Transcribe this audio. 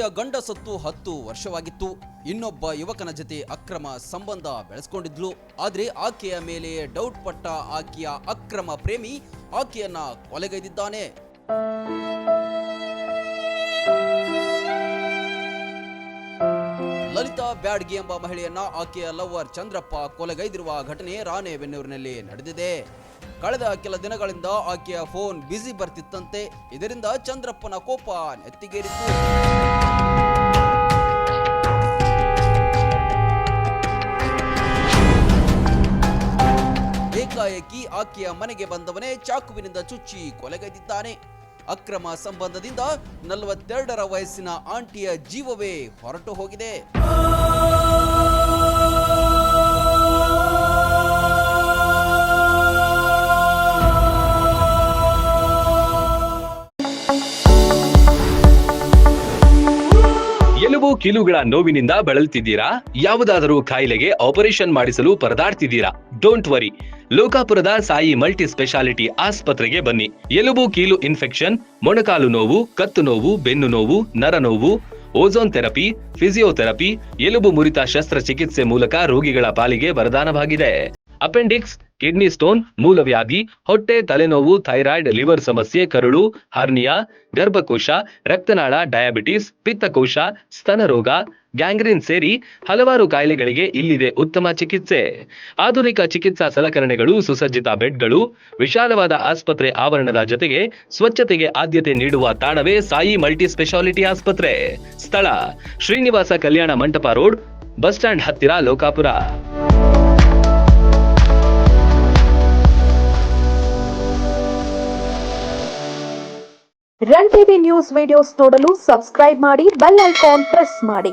ಆಕೆಯ ಗಂಡ ಸತ್ತು 10 ವರ್ಷವಾಗಿತ್ತು. ಇನ್ನೊಬ್ಬ ಯುವಕನ ಜೊತೆ ಅಕ್ರಮ ಸಂಬಂಧ ಬೆಳೆಸಿಕೊಂಡಿದ್ಲು. ಆದ್ರೆ ಆಕೆಯ ಮೇಲೆ ಡೌಟ್ ಪಟ್ಟ ಆಕೆಯ ಅಕ್ರಮ ಪ್ರೇಮಿ ಆಕೆಯನ್ನ ಕೊಲೆಗೈದಿದ್ದಾನೆ. ಲಲಿತಾ ಬ್ಯಾಡ್ಗಿ ಎಂಬ ಮಹಿಳೆಯನ್ನ ಆಕೆಯ ಲವರ್ ಚಂದ್ರಪ್ಪ ಕೊಲೆಗೈದಿರುವ ಘಟನೆ ರಾಣೆಬೆನ್ನೂರಿನಲ್ಲಿ ನಡೆದಿದೆ. ಕಳೆದ ಕೆಲ ದಿನಗಳಿಂದ ಆಕೆಯ ಫೋನ್ ಬ್ಯುಸಿ ಬರ್ತಿತ್ತಂತೆ. ಇದರಿಂದ ಚಂದ್ರಪ್ಪನ ಕೋಪ ನೆತ್ತಿಗೇರಿತ್ತು. ಏಕಾಏಕಿ ಆಕೆಯ ಮನೆಗೆ ಬಂದವನೇ ಚಾಕುವಿನಿಂದ ಚುಚ್ಚಿ ಕೊಲೆಗೈದಿದ್ದಾನೆ. ಅಕ್ರಮ ಸಂಬಂಧದಿಂದ 42ರ ವಯಸ್ಸಿನ ಆಂಟಿಯ ಜೀವವೇ ಹೊರಟು ಹೋಗಿದೆ. ಎಲುಬು ಕೀಲುಗಳ ನೋವಿನಿಂದ ಬಳಲ್ತಿದ್ದೀರಾ? ಯಾವುದಾದರೂ ಕಾಯಿಲೆಗೆ ಆಪರೇಷನ್ ಮಾಡಿಸಲು ಪರದಾಡ್ತಿದ್ದೀರಾ? ಡೋಂಟ್ ವರಿ, ಲೋಕಾಪುರದ ಸಾಯಿ ಮಲ್ಟಿ ಸ್ಪೆಷಾಲಿಟಿ ಆಸ್ಪತ್ರೆಗೆ ಬನ್ನಿ. ಎಲುಬು ಕೀಲು ಇನ್ಫೆಕ್ಷನ್, ಮೊಣಕಾಲು ನೋವು, ಕತ್ತು ನೋವು, ಬೆನ್ನು ನೋವು, ನರ ನೋವು, ಓಝೋನ್ ಥೆರಪಿ, ಫಿಸಿಯೋಥೆರಪಿ, ಎಲುಬು ಮುರಿತ ಶಸ್ತ್ರಚಿಕಿತ್ಸೆ ಮೂಲಕ ರೋಗಿಗಳ ಪಾಲಿಗೆ ವರದಾನವಾಗಿದೆ. ಅಪೆಂಡಿಕ್ಸ್, ಕಿಡ್ನಿ ಸ್ಟೋನ್, ಮೂಲವ್ಯಾಧಿ, ಹೊಟ್ಟೆ, ತಲೆನೋವು, ಥೈರಾಯ್ಡ್, ಲಿವರ್ ಸಮಸ್ಯೆ, ಕರುಳು, ಹರ್ನಿಯಾ, ಗರ್ಭಕೋಶ, ರಕ್ತನಾಳ, ಡಯಾಬಿಟಿಸ್, ಪಿತ್ತಕೋಶ, ಸ್ತನರೋಗ, ಗ್ಯಾಂಗ್ರೀನ್ ಸೇರಿ ಹಲವಾರು ಕಾಯಿಲೆಗಳಿಗೆ ಇಲ್ಲಿದೆ ಉತ್ತಮ ಚಿಕಿತ್ಸೆ. ಆಧುನಿಕ ಚಿಕಿತ್ಸಾ ಸಲಕರಣೆಗಳು, ಸುಸಜ್ಜಿತ ಬೆಡ್ಗಳು, ವಿಶಾಲವಾದ ಆಸ್ಪತ್ರೆ ಆವರಣದ ಜೊತೆಗೆ ಸ್ವಚ್ಛತೆಗೆ ಆದ್ಯತೆ ನೀಡುವ ತಾಣವೇ ಸಾಯಿ ಮಲ್ಟಿ ಸ್ಪೆಷಾಲಿಟಿ ಆಸ್ಪತ್ರೆ. ಸ್ಥಳ: Srinivasa Kalyana Mantapa road, bus stand ಹತ್ತಿರ, Lokapur. Run TV news videos ನೋಡಲು ಸಬ್ಸ್ಕ್ರೈಬ್ ಮಾಡಿ, ಬೆಲ್ ಐಕಾನ್ ಪ್ರೆಸ್ ಮಾಡಿ.